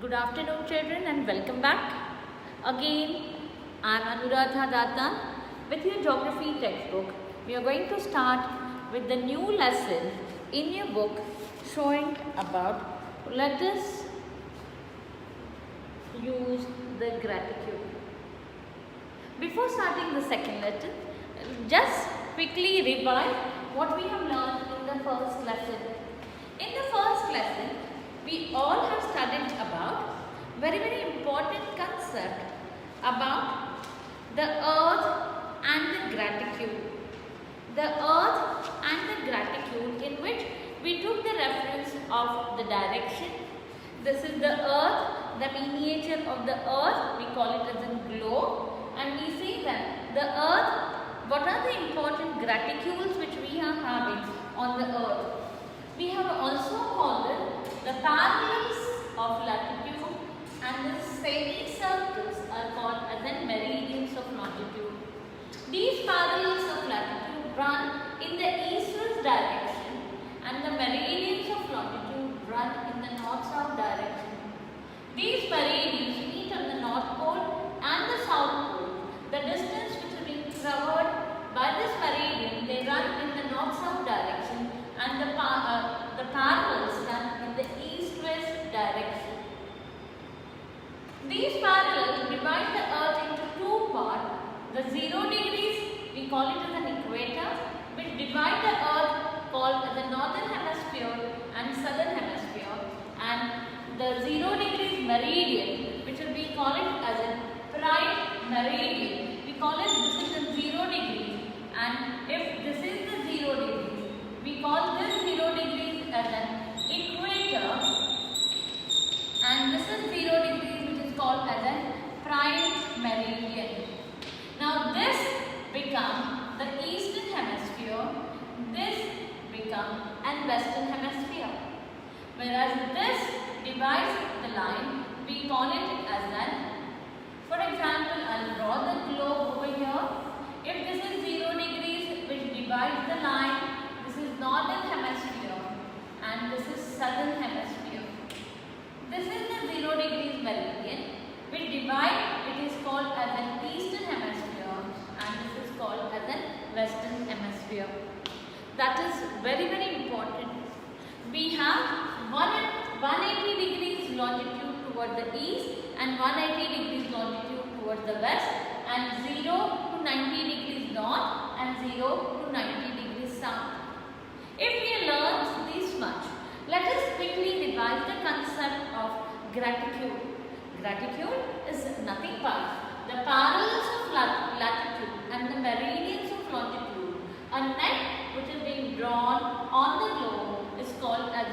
Good afternoon, children, and welcome back. Again, I am Anuradha Datta with your geography textbook. We are going to start with the new lesson in your book showing about, let us use the gratitude. Before starting the second lesson, just quickly revise what we have learned in the first lesson. In the first lesson, we all have studied about very important concept about the earth and the gratitude. The earth and the gratitude, in which we took the reference of the direction. This is the earth, the miniature of the earth, we call it as a globe, and we see that the earth, what are the important gratitudes which we are having on the earth. We have also called it the parallels of latitude, and the semicircles are called as the meridians of longitude. These parallels of latitude run in the east-west direction, and the meridians of longitude run in the north-south direction. These meridians meet on the north pole and the south pole. The distance which is being covered by this meridian, they run in the north-south direction, and the parallels run in the east-west direction. These parallels divide the earth into two parts. The 0 degrees, we call it as an equator, which divide the earth called as the northern hemisphere and southern hemisphere, and the 0 degrees meridian, which will be called it as a prime meridian. We call it this is the 0 degrees, and if this is the 0 degrees, we call this 0 degrees as an equator, and this is 0 degrees which is called as a prime meridian. Now this becomes the eastern hemisphere, this becomes an western hemisphere. Whereas this divides the line, we call it as an, for example, I'll draw the globe over here. If this is 0 degrees which divides the line, this is northern hemisphere and this is southern hemisphere. This is the 0 degrees meridian which divide, it is called as an eastern hemisphere, and this is called as an western hemisphere. That is very important. We have 180 degrees longitude toward the east and 180 degrees longitude towards the west, and 0 to 90 degrees north and 0 to 90 degrees south. If we learn this much, let us quickly revise the concept of gratitude. Gratitude is nothing but the parallels of latitude and the meridians of longitude. A net which is being drawn on the globe is called as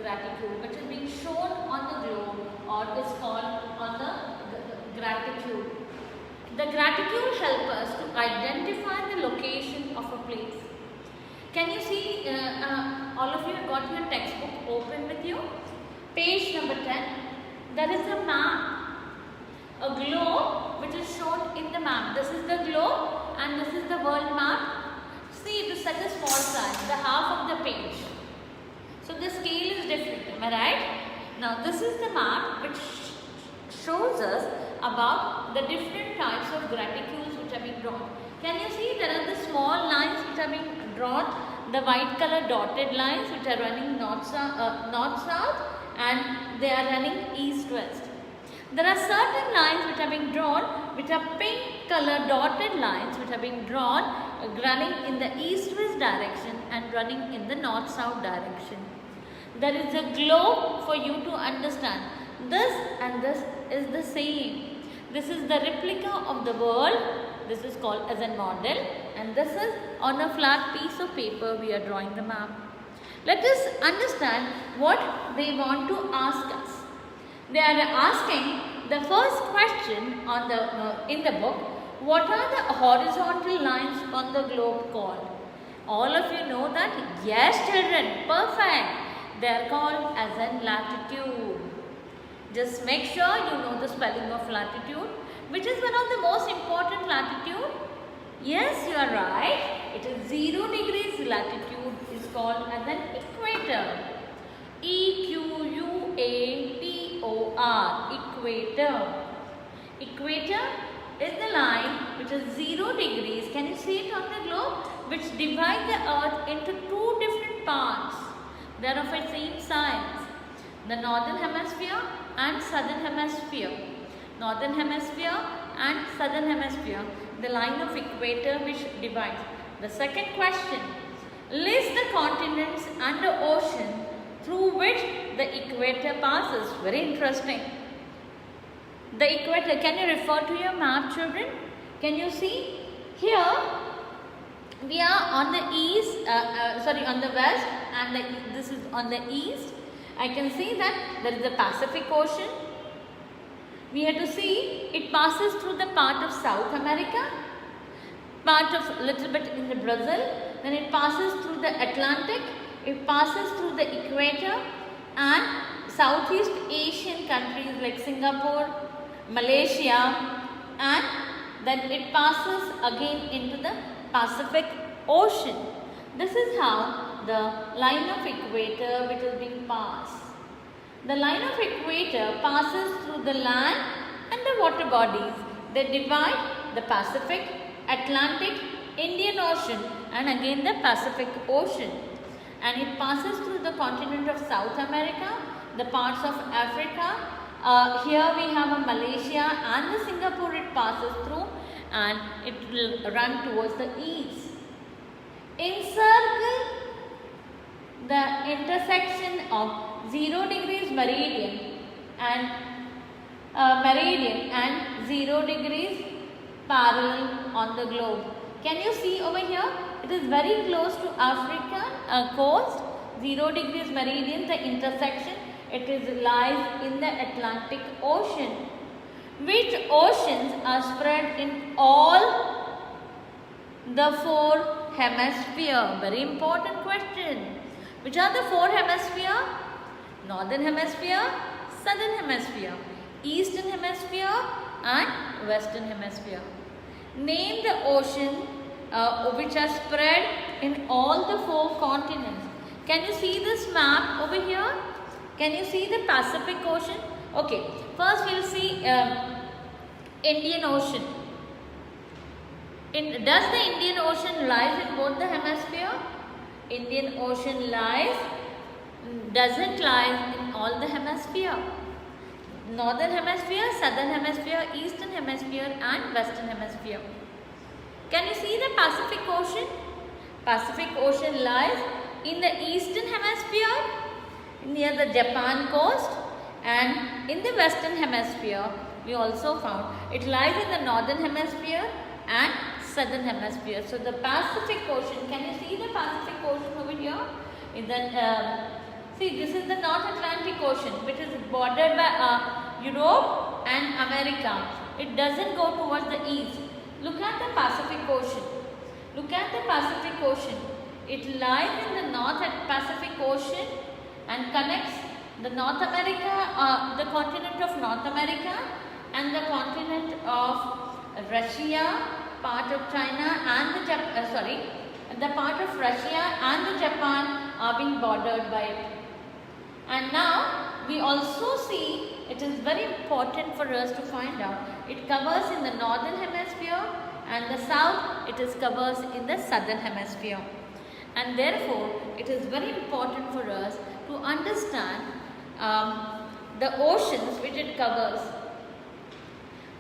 gratitude, which is being shown on the globe, or is called on the gratitude. The gratitude helps us to identify the location of a place. Can you see, all of you have got your textbook open with you? Page number 10. There is a map, a globe which is shown in the map. This is the globe and this is the world map. See, it is such a small size, the half of the page. So the scale is different, am I right? Now this is the map which shows us about the different types of gratitudes which are being drawn. Can you see there are the small lines which are being drawn, the white color dotted lines which are running north-south, and they are running east-west. There are certain lines which are being drawn which are pink color dotted lines which are being drawn running in the east-west direction and running in the north-south direction. There is a globe for you to understand. This and this is the same. This is the replica of the world. This is called as a model, and this is on a flat piece of paper we are drawing the map. Let us understand what they want to ask us. They are asking the first question on the in the book, what are the horizontal lines on the globe called? All of you know that? Yes, children, perfect. They are called as a latitude. Just make sure you know the spelling of latitude. Which is one of the most important latitude? Yes, you are right. It is 0 degrees latitude is called as an equator. E-Q-U-A-T-O E-Q-U-A-T-O-R, equator. Equator is the line which is 0 degrees, can you see it on the globe, which divide the earth into two different parts. They are of the same size, the northern hemisphere and southern hemisphere. Northern hemisphere and southern hemisphere, the line of equator which divides. The second question, list the continents and the ocean through which the equator passes. Very interesting. The equator, can you refer to your map, children? Can you see? Here we are on the east, on the west, and this is on the east. I can see that there is the Pacific Ocean. We have to see it passes through the part of South America, part of little bit in the Brazil, then it passes through the Atlantic, it passes through the equator, and Southeast Asian countries like Singapore, Malaysia, and then it passes again into the Pacific Ocean. This is how the line of equator which is being passed. The line of equator passes through the land and the water bodies. They divide the Pacific, Atlantic, Indian Ocean, and again the Pacific Ocean. And it passes through the continent of South America, the parts of Africa. Here we have a Malaysia and the Singapore it passes through, and it will run towards the east. Encircle the intersection of 0 degrees meridian and 0 degrees parallel on the globe. Can you see over here? It is very close to African coast. 0 degrees meridian, the intersection. It lies in the Atlantic Ocean. Which oceans are spread in all the 4 hemispheres? Very important question. Which are the 4 hemispheres? Northern hemisphere, southern hemisphere, eastern hemisphere, and western hemisphere. Name the ocean which are spread in all the 4 continents. Can you see this map over here? Can you see the Pacific Ocean? Okay, first we will see Indian Ocean. Does the Indian Ocean lies in both the hemisphere? Indian Ocean doesn't lie in all the hemisphere. Northern hemisphere, southern hemisphere, eastern hemisphere, and western hemisphere. Can you see the Pacific Ocean? Pacific Ocean lies in the eastern hemisphere near the Japan coast, and in the western hemisphere we also found it lies in the northern hemisphere and southern hemisphere. So the Pacific Ocean, can you see the Pacific Ocean over here? See, this is the North Atlantic Ocean which is bordered by Europe and America. It doesn't go towards the east. Look at the Pacific Ocean. Look at the Pacific Ocean. It lies in the North Pacific Ocean and connects the North America, the continent of North America and the continent of Russia, part of China and the part of Russia and the Japan are being bordered by it. And now we also see it is very important for us to find out. It covers in the northern hemisphere and the south it is covers in the southern hemisphere. And therefore it is very important for us to understand the oceans which it covers.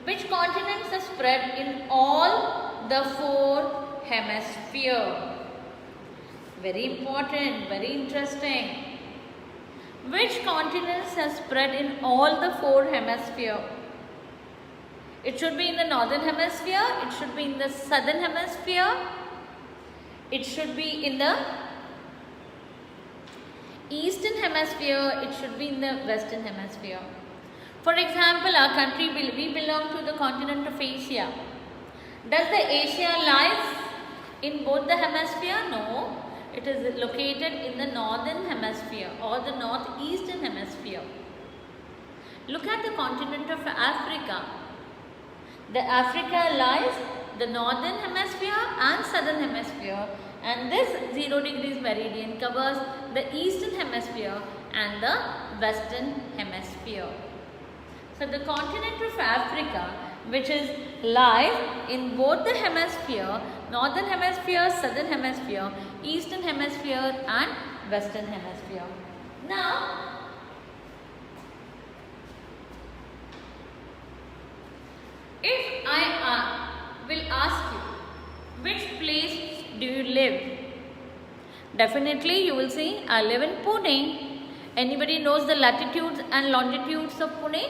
Which continents are spread in all the 4 hemispheres? Very important, very interesting. Which continents are spread in all the 4 hemispheres? It should be in the northern hemisphere, it should be in the southern hemisphere, it should be in the eastern hemisphere, it should be in the western hemisphere. For example, our country, we belong to the continent of Asia. Does the Asia lies in both the hemisphere? No. It is located in the northern hemisphere or the northeastern hemisphere. Look at the continent of Africa. The Africa lies the northern hemisphere and southern hemisphere, and this 0 degrees meridian covers the eastern hemisphere and the western hemisphere. So the continent of Africa, which is lies in both the hemisphere, northern hemisphere, southern hemisphere, eastern hemisphere and western hemisphere. Now, if I will ask you, which place do you live? Definitely you will say, I live in Pune. Anybody knows the latitudes and longitudes of Pune?